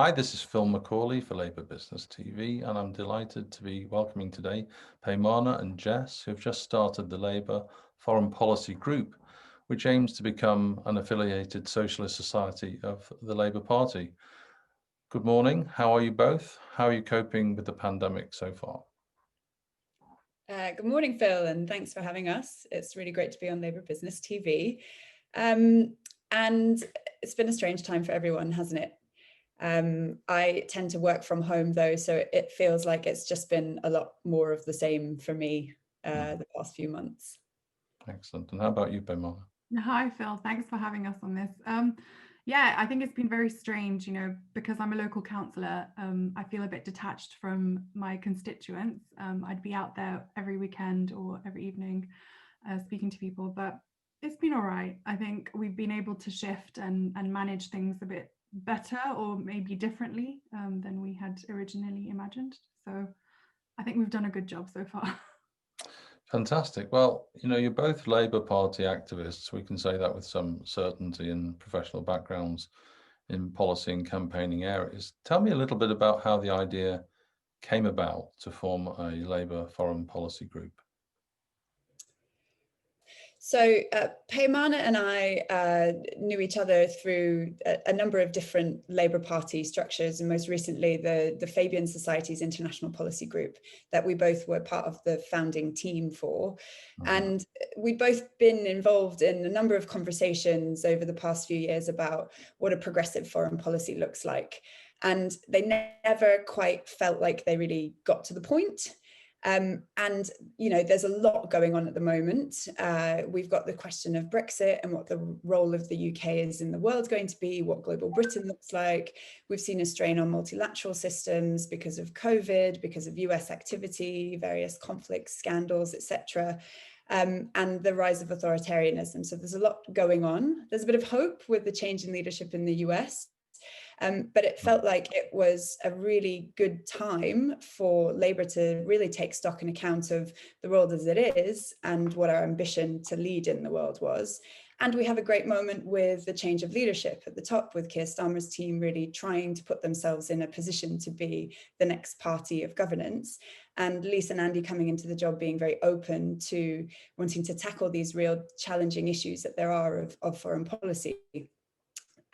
Hi, this is Phil McCauley for Labour Business TV, and I'm delighted to be welcoming today Peymana and Jess, who have just started the Labour Foreign Policy Group, which aims to become an affiliated socialist society of the Labour Party. Good morning. How are you both? How are you coping with the pandemic so far? Good morning, Phil, and thanks for having us. It's really great to be on Labour Business TV. And it's been a strange time for everyone, hasn't it? I tend to work from home though, so it feels like it's just been a lot more of the same for me the past few months. Excellent. And how about you, Peymana? Hi, Phil. Thanks for having us on this. Yeah, I think it's been very strange, because I'm a local councillor. I feel a bit detached from my constituents. I'd be out there every weekend or every evening speaking to people, but it's been all right. I think we've been able to shift and manage things a bit better or maybe differently than we had originally imagined. So I think we've done a good job so far. Fantastic. Well, you're both Labour Party activists. We can say that with some certainty and professional backgrounds in policy and campaigning areas. Tell me a little bit about how the idea came about to form a Labour foreign policy group. So Peymana and I knew each other through a number of different Labour Party structures, and most recently the Fabian Society's International Policy Group that we both were part of the founding team for. And we'd both been involved in a number of conversations over the past few years about what a progressive foreign policy looks like. And they never quite felt like they really got to the point. And there's a lot going on at the moment. We've got the question of Brexit and what the role of the UK is in the world going to be, what global Britain looks like. We've seen a strain on multilateral systems because of COVID, because of US activity, various conflicts, scandals, etc. And the rise of authoritarianism. So there's a lot going on. There's a bit of hope with the change in leadership in the US. But it felt like it was a really good time for Labour to really take stock and account of the world as it is and what our ambition to lead in the world was. And we have a great moment with the change of leadership at the top, with Keir Starmer's team really trying to put themselves in a position to be the next party of governance. And Lisa and Andy coming into the job being very open to wanting to tackle these real challenging issues that there are of foreign policy.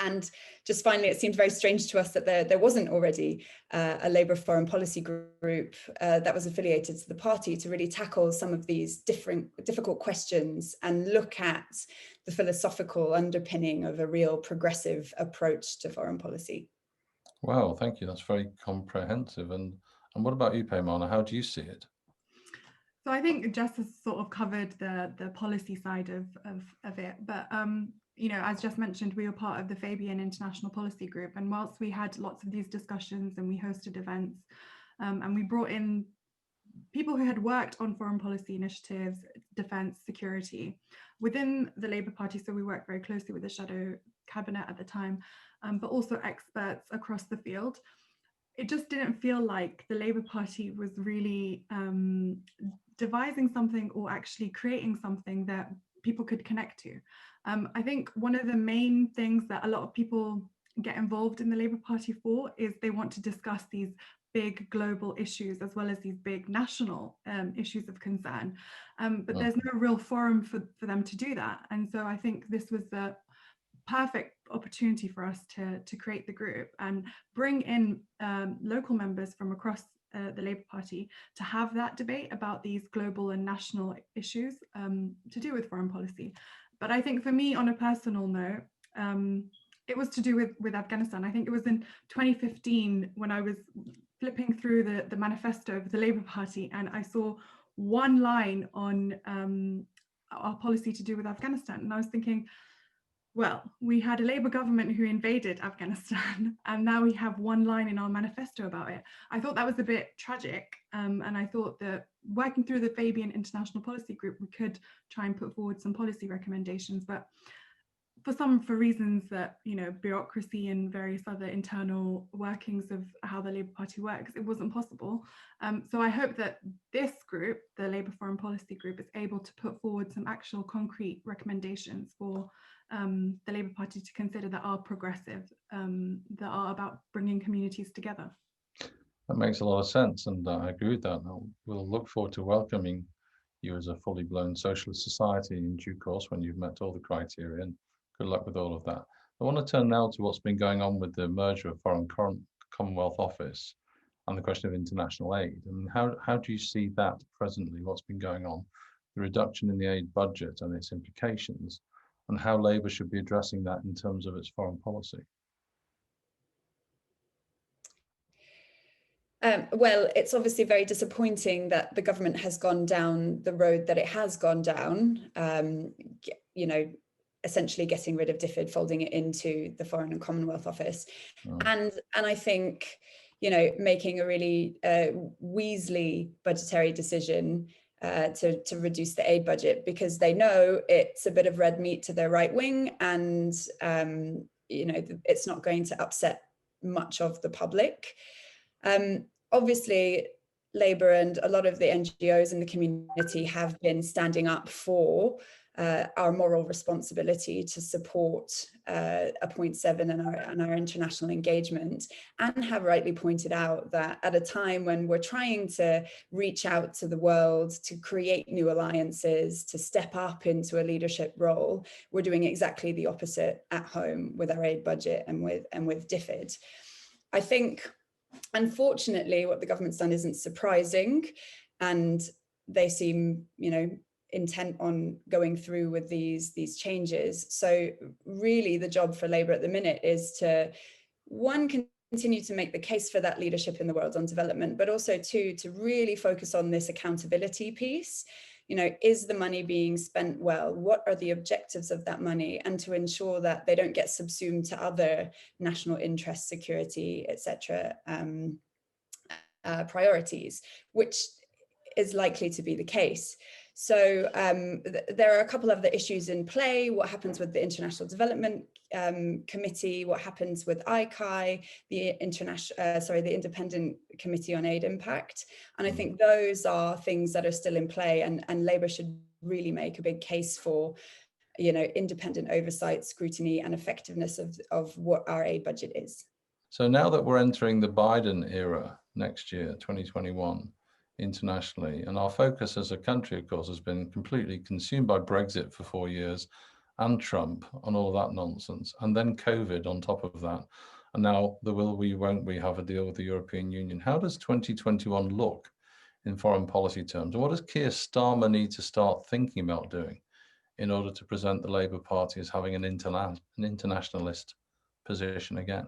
And just finally, it seemed very strange to us that there wasn't already a Labour foreign policy group that was affiliated to the party to really tackle some of these difficult questions and look at the philosophical underpinning of a real progressive approach to foreign policy. Wow, thank you. That's very comprehensive. And what about you, Peymana? How do you see it? So I think Jess has sort of covered the policy side of it, but as just mentioned, we were part of the Fabian International Policy Group, and whilst we had lots of these discussions and we hosted events, and we brought in people who had worked on foreign policy initiatives, defence, security within the Labour Party. So we worked very closely with the shadow cabinet at the time, but also experts across the field. It just didn't feel like the Labour Party was really devising something or actually creating something that people could connect to. I think one of the main things that a lot of people get involved in the Labour Party for is they want to discuss these big global issues as well as these big national issues of concern. But there's no real forum for them to do that. And so I think this was the perfect opportunity for us to create the group and bring in local members from across the Labour Party to have that debate about these global and national issues to do with foreign policy. But I think for me, on a personal note, it was to do with Afghanistan. I think it was in 2015 when I was flipping through the manifesto of the Labour Party, and I saw one line on our policy to do with Afghanistan. And I was thinking, well, we had a Labour government who invaded Afghanistan, and now we have one line in our manifesto about it. I thought that was a bit tragic, and I thought that working through the Fabian International Policy Group, we could try and put forward some policy recommendations. But for reasons that, you know, bureaucracy and various other internal workings of how the Labour Party works, it wasn't possible. So I hope that this group, the Labour Foreign Policy Group, is able to put forward some actual concrete recommendations for the Labour Party to consider that are progressive, that are about bringing communities together. That makes a lot of sense, and I agree with that. We'll look forward to welcoming you as a fully blown socialist society in due course when you've met all the criteria, and good luck with all of that. I want to turn now to what's been going on with the merger of Foreign Commonwealth Office and the question of international aid. I mean, how do you see that presently, what's been going on, the reduction in the aid budget and its implications, and how Labour should be addressing that in terms of its foreign policy? Well, it's obviously very disappointing that the government has gone down the road that it has gone down, you know, essentially getting rid of DFID, folding it into the Foreign and Commonwealth Office. And I think, you know, making a really Weasley budgetary decision to reduce the aid budget, because they know it's a bit of red meat to their right wing, and, you know, it's not going to upset much of the public. Obviously, Labour and a lot of the NGOs in the community have been standing up for our moral responsibility to support a 0.7 and our international engagement, and have rightly pointed out that at a time when we're trying to reach out to the world, to create new alliances, to step up into a leadership role, we're doing exactly the opposite at home with our aid budget and with DFID. I think, unfortunately, what the government's done isn't surprising, and they seem, you know, intent on going through with these changes. So really the job for Labour at the minute is to, one, continue to make the case for that leadership in the world on development, but also two, to really focus on this accountability piece. You know, is the money being spent well? What are the objectives of that money? And to ensure that they don't get subsumed to other national interest, security, etc. Priorities, which is likely to be the case. So there are a couple of the issues in play. What happens with the International Development Committee? What happens with ICAI, the Independent Committee on Aid Impact? And I think those are things that are still in play, and Labour should really make a big case for, you know, independent oversight, scrutiny, and effectiveness of what our aid budget is. So now that we're entering the Biden era next year, 2021, internationally, and our focus as a country, of course, has been completely consumed by Brexit for 4 years, and Trump and all of that nonsense, and then COVID on top of that, and now the will we, won't we have a deal with the European Union. How does 2021 look in foreign policy terms? And what does Keir Starmer need to start thinking about doing in order to present the Labour Party as having an internationalist position again?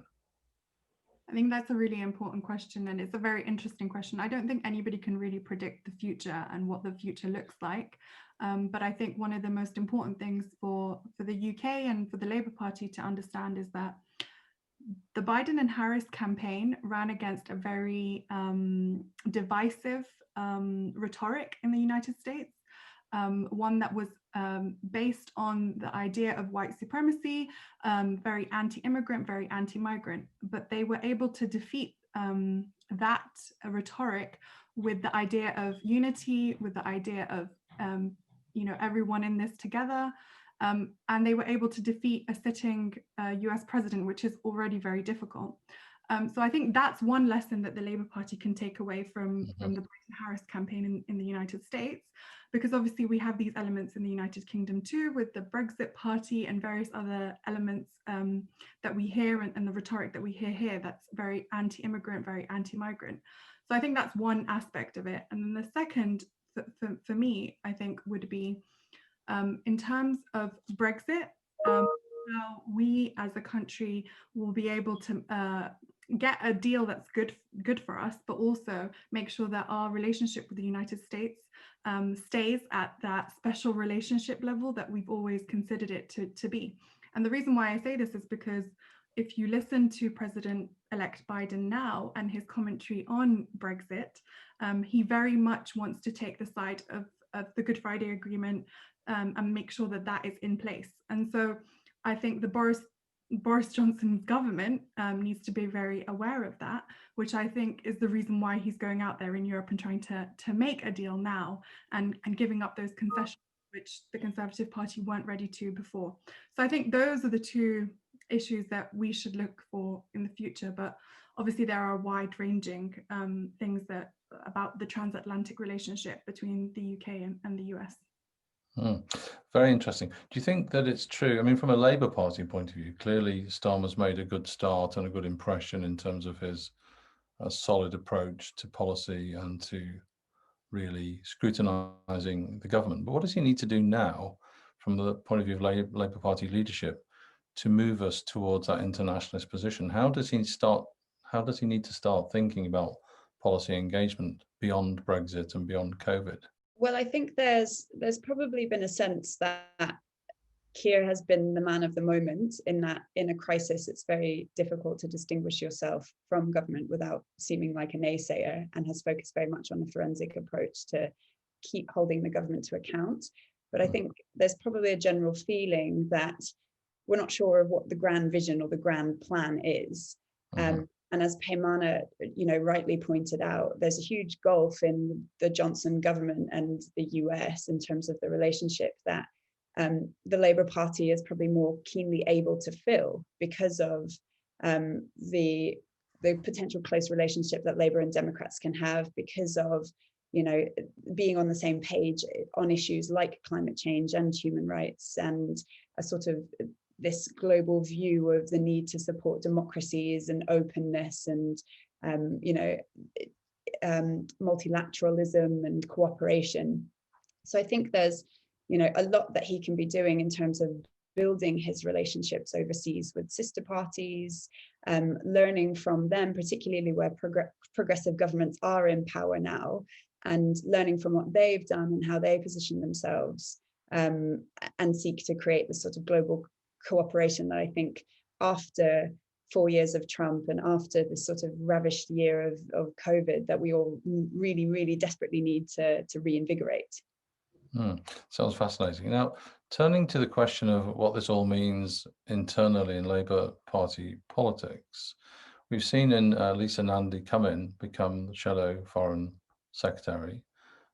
I think that's a really important question, and it's a very interesting question. I don't think anybody can really predict the future and what the future looks like. But I think one of the most important things for the UK and for the Labour Party to understand is that the Biden and Harris campaign ran against a very divisive rhetoric in the United States. One that was based on the idea of white supremacy, very anti-immigrant, very anti-migrant, but they were able to defeat that rhetoric with the idea of unity, with the idea of you know, everyone in this together, and they were able to defeat a sitting US president, which is already very difficult. So I think that's one lesson that the Labour Party can take away from the Biden-Harris campaign in the United States, because obviously we have these elements in the United Kingdom too, with the Brexit Party and various other elements that we hear, and the rhetoric that we hear here that's very anti-immigrant, very anti-migrant. So I think that's one aspect of it. And then the second, for me, I think would be in terms of Brexit, how we as a country will be able to get a deal that's good for us, but also make sure that our relationship with the United States stays at that special relationship level that we've always considered it to be. And the reason why I say this is because if you listen to President-elect Biden now and his commentary on Brexit, he very much wants to take the side of the Good Friday Agreement and make sure that that is in place. And so I think the Boris Johnson government needs to be very aware of that, which I think is the reason why he's going out there in Europe and trying to make a deal now and giving up those concessions, which the Conservative Party weren't ready to before. So I think those are the two issues that we should look for in the future. But obviously there are wide-ranging things that about the transatlantic relationship between the UK and the US. Very interesting. Do you think that it's true? I mean, from a Labour Party point of view, clearly Starmer's made a good start and a good impression in terms of his solid approach to policy and to really scrutinising the government. But what does he need to do now, from the point of view of Labour Party leadership, to move us towards that internationalist position? How does he need to start thinking about policy engagement beyond Brexit and beyond COVID? Well, I think there's probably been a sense that Keir has been the man of the moment, in that in a crisis it's very difficult to distinguish yourself from government without seeming like a naysayer, and has focused very much on the forensic approach to keep holding the government to account. But I think there's probably a general feeling that we're not sure of what the grand vision or the grand plan is. And as Peymana, rightly pointed out, there's a huge gulf in the Johnson government and the US in terms of the relationship that the Labour Party is probably more keenly able to fill, because of the potential close relationship that Labour and Democrats can have, because of being on the same page on issues like climate change and human rights, and a sort of this global view of the need to support democracies and openness and multilateralism and cooperation. So I think there's a lot that he can be doing in terms of building his relationships overseas with sister parties, learning from them, particularly where progressive governments are in power now, and learning from what they've done and how they position themselves, and seek to create this sort of global cooperation that I think, after 4 years of Trump and after this sort of ravished year of COVID, that we all really, really desperately need to reinvigorate. Sounds fascinating. Now, turning to the question of what this all means internally in Labour Party politics, we've seen Lisa Nandy become the Shadow Foreign Secretary.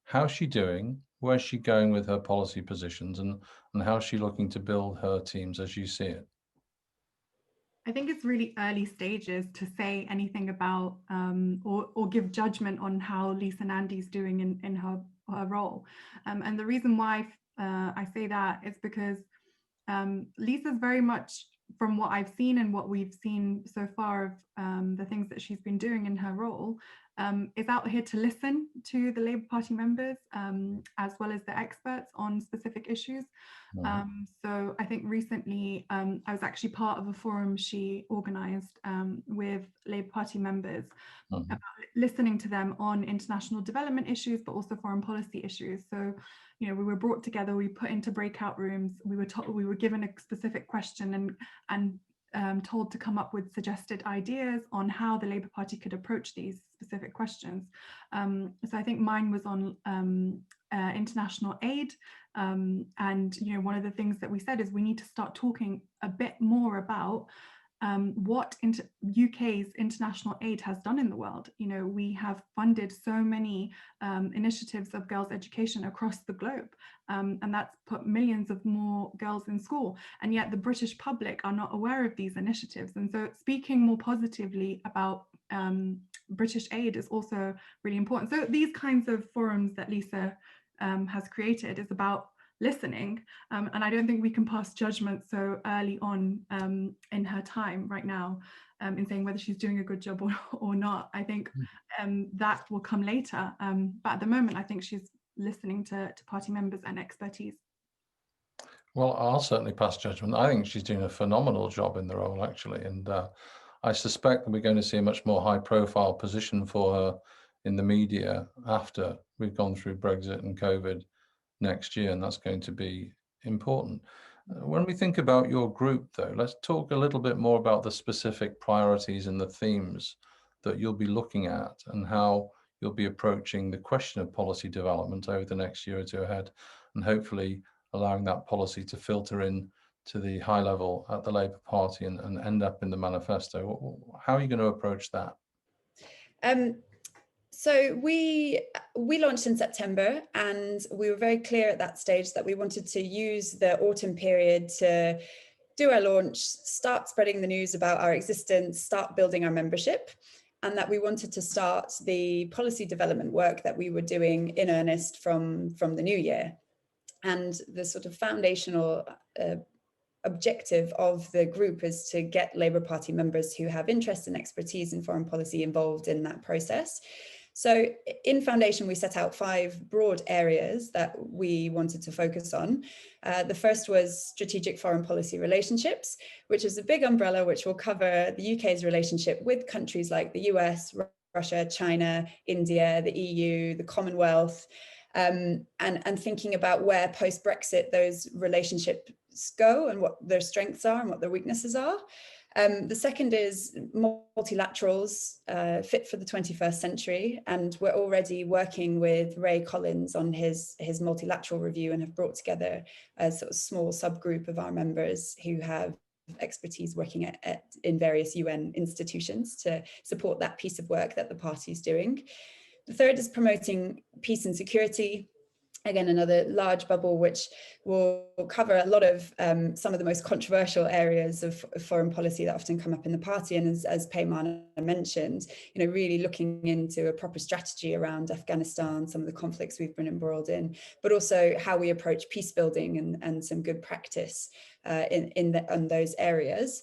How's she doing? Where's she going with her policy positions, and how's she looking to build her teams as you see it? I think it's really early stages to say anything about or give judgment on how Lisa Nandy's doing in her role. And the reason why I say that is because Lisa's very much, from what I've seen and what we've seen so far of the things that she's been doing in her role, is out here to listen to the Labour Party members, as well as the experts on specific issues. So I think recently I was actually part of a forum she organised with Labour Party members, about listening to them on international development issues, but also foreign policy issues. So, we were brought together, we put into breakout rooms, we were given a specific question and told to come up with suggested ideas on how the Labour Party could approach these specific questions. So I think mine was on international aid, and one of the things that we said is we need to start talking a bit more about what UK's international aid has done in the world. We have funded so many initiatives of girls' education across the globe, and that's put millions of more girls in school, and yet the British public are not aware of these initiatives. And so speaking more positively about British aid is also really important. So these kinds of forums that Lisa has created is about listening, and I don't think we can pass judgment so early on in her time right now in saying whether she's doing a good job or not. I think that will come later, but at the moment I think she's listening to party members and expertise. Well, I'll certainly pass judgment. I think she's doing a phenomenal job in the role, actually, and I suspect that we're going to see a much more high-profile position for her in the media after we've gone through Brexit and COVID next year, and that's going to be important. When we think about your group, though, let's talk a little bit more about the specific priorities and the themes that you'll be looking at, and how you'll be approaching the question of policy development over the next year or two ahead, and hopefully allowing that policy to filter in to the high level at the Labour Party and end up in the manifesto? How are you going to approach that? So we launched in September, and we were very clear at that stage that we wanted to use the autumn period to do our launch, start spreading the news about our existence, start building our membership, and that we wanted to start the policy development work that we were doing in earnest from the new year. And the sort of foundational objective of the group is to get Labour Party members who have interest and expertise in foreign policy involved in that process. So in Foundation, we set out 5 broad areas that we wanted to focus on. The first was strategic foreign policy relationships, which is a big umbrella which will cover the UK's relationship with countries like the US, Russia, China, India, the EU, the Commonwealth, and thinking about where post-Brexit those relationships go and what their strengths are and what their weaknesses are. The second is multilaterals fit for the 21st century, and we're already working with Ray Collins on his multilateral review and have brought together a sort of small subgroup of our members who have expertise working in various UN institutions to support that piece of work that the party is doing. The third is promoting peace and security. Again, another large bubble which will cover a lot of some of the most controversial areas of foreign policy that often come up in the party. And as Peymana mentioned, really looking into a proper strategy around Afghanistan, some of the conflicts we've been embroiled in, but also how we approach peace building and some good practice in those areas.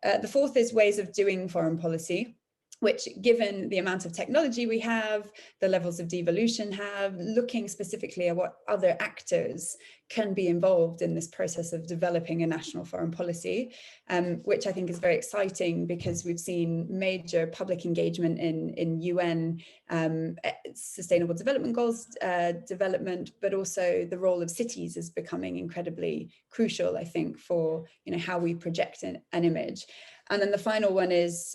The fourth is ways of doing foreign policy, which, given the amount of technology we have, the levels of devolution have, looking specifically at what other actors can be involved in this process of developing a national foreign policy, which I think is very exciting because we've seen major public engagement in UN Sustainable Development Goals development, but also the role of cities is becoming incredibly crucial, I think, for how we project an image. And then the final one is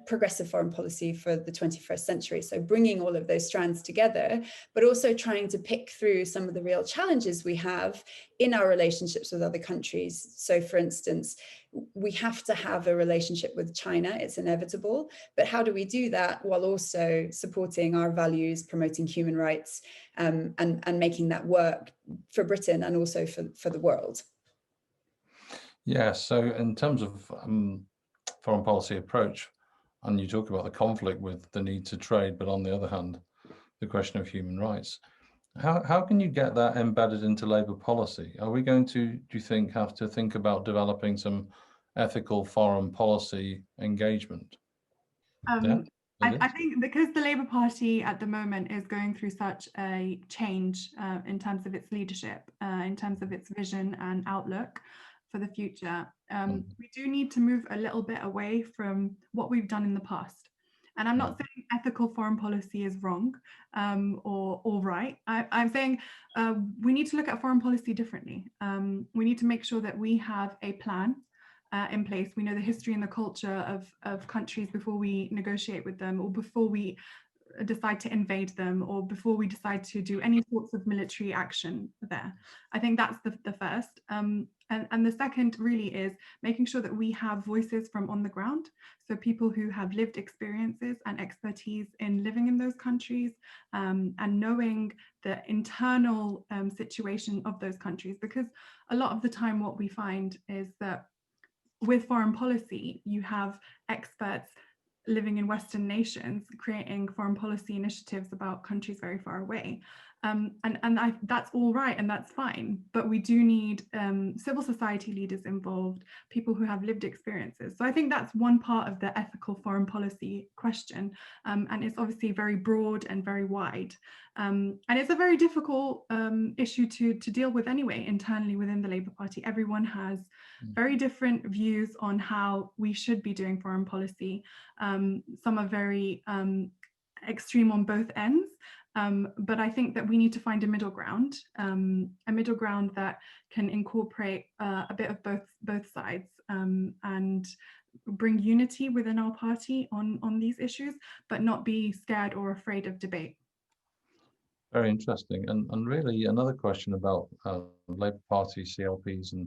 progressive foreign policy for the 21st century. So bringing all of those strands together, but also trying to pick through some of the real challenges we have in our relationships with other countries. So for instance, we have to have a relationship with China, it's inevitable, but how do we do that while also supporting our values, promoting human rights, and making that work for Britain and also for the world? Yeah, so in terms of foreign policy approach, and you talk about the conflict with the need to trade, but on the other hand, the question of human rights, how can you get that embedded into Labour policy? Are we going to, do you think, have to think about developing some ethical foreign policy engagement? I think because the Labour Party at the moment is going through such a change in terms of its leadership, in terms of its vision and outlook for the future, we do need to move a little bit away from what we've done in the past. And I'm not saying ethical foreign policy is wrong or right. I'm saying we need to look at foreign policy differently. We need to make sure that we have a plan in place. We know the history and the culture of countries before we negotiate with them, or before we decide to invade them, or before we decide to do any sorts of military action there. I think that's the first. And the second really is making sure that we have voices from on the ground. So people who have lived experiences and expertise in living in those countries, and knowing the internal situation of those countries. Because a lot of the time what we find is that with foreign policy, you have experts living in Western nations creating foreign policy initiatives about countries very far away. That's all right and that's fine, but we do need civil society leaders involved, people who have lived experiences. So I think that's one part of the ethical foreign policy question, and it's obviously very broad and very wide. And it's a very difficult issue to deal with anyway, internally within the Labour Party. Everyone has very different views on how we should be doing foreign policy. Some are very extreme on both ends. But I think that we need to find a middle ground that can incorporate a bit of both sides and bring unity within our party on these issues, but not be scared or afraid of debate. Very interesting. And really another question about Labour Party, CLPs and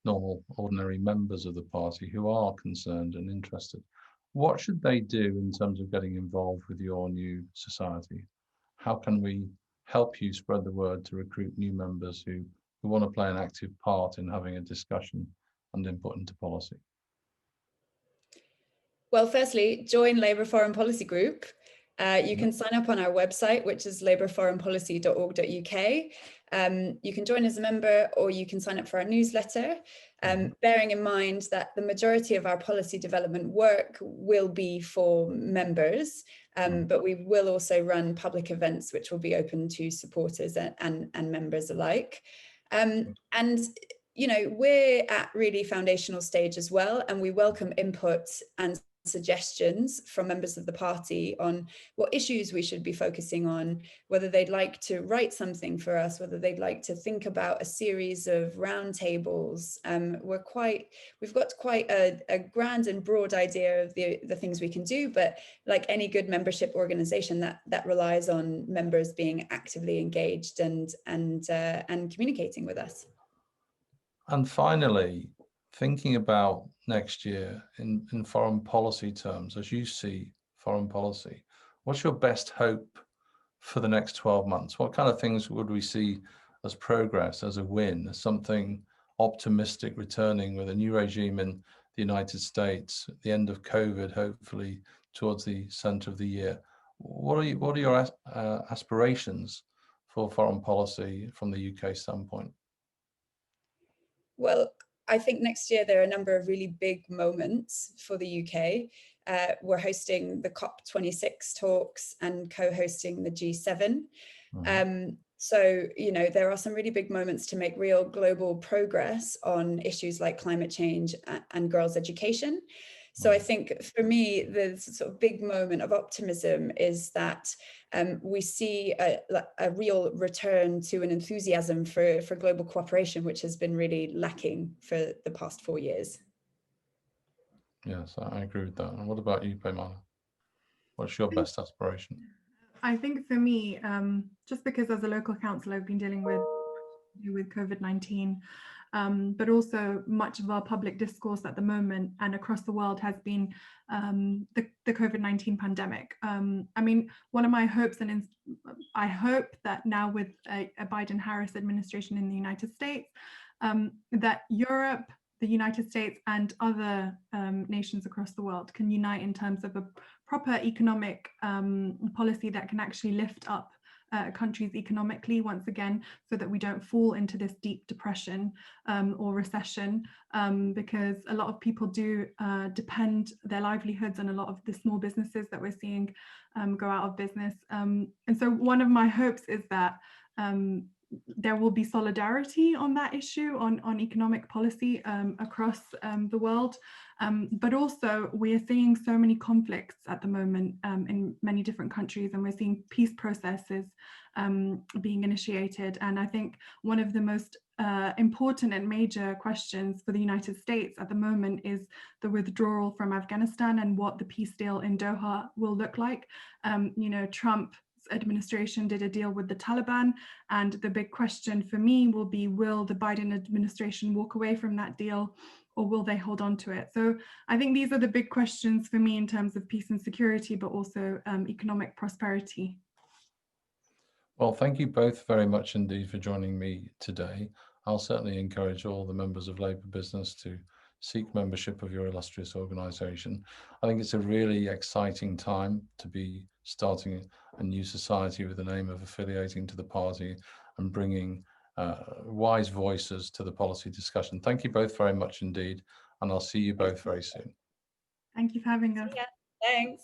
normal, ordinary members of the party who are concerned and interested, what should they do in terms of getting involved with your new society? How can we help you spread the word to recruit new members who want to play an active part in having a discussion and input into policy? Well, firstly, join Labour Foreign Policy Group. You can sign up on our website, which is labourforeignpolicy.org.uk. You can join as a member, or you can sign up for our newsletter, bearing in mind that the majority of our policy development work will be for members, but we will also run public events which will be open to supporters and members alike. And you know, we're at really foundational stage as well, and we welcome input and suggestions from members of the party on what issues we should be focusing on, whether they'd like to write something for us, whether they'd like to think about a series of roundtables. We've got quite a grand and broad idea of the things we can do, but like any good membership organization, that relies on members being actively engaged and communicating with us. And finally, thinking about next year in foreign policy terms, as you see foreign policy, what's your best hope for the next 12 months? What kind of things would we see as progress, as a win, as something optimistic returning with a new regime in the United States, at the end of COVID, hopefully towards the center of the year? What are your aspirations for foreign policy from the UK standpoint? Well, I think next year there are a number of really big moments for the UK. We're hosting the COP26 talks and co-hosting the G7. So, you know, there are some really big moments to make real global progress on issues like climate change and girls' education. So I think for me, the sort of big moment of optimism is that we see a real return to an enthusiasm for global cooperation, which has been really lacking for the past 4 years. Yes, I agree with that. And what about you, Peymana? What's your best aspiration? I think for me, just because as a local council, I've been dealing with COVID-19, but also much of our public discourse at the moment and across the world has been the COVID-19 pandemic. I mean, one of my hopes, and I hope that now with a Biden-Harris administration in the United States, that Europe, the United States and other nations across the world can unite in terms of a proper economic policy that can actually lift up countries economically once again, so that we don't fall into this deep depression or recession, because a lot of people do depend their livelihoods on a lot of the small businesses that we're seeing go out of business. And so one of my hopes is that there will be solidarity on that issue, on economic policy across the world. But also we are seeing so many conflicts at the moment in many different countries, and we're seeing peace processes being initiated. And I think one of the most important and major questions for the United States at the moment is the withdrawal from Afghanistan and what the peace deal in Doha will look like. You know, Trump administration did a deal with the Taliban, and the big question for me will be, will the Biden administration walk away from that deal, or will they hold on to it? So I think these are the big questions for me in terms of peace and security, but also economic prosperity. Well, thank you both very much indeed for joining me today. I'll certainly encourage all the members of Labour Business to seek membership of your illustrious organisation. I think it's a really exciting time to be starting a new society with the aim of affiliating to the party and bringing wise voices to the policy discussion. Thank you both very much indeed, and I'll see you both very soon. Thank you for having us. Yeah, thanks.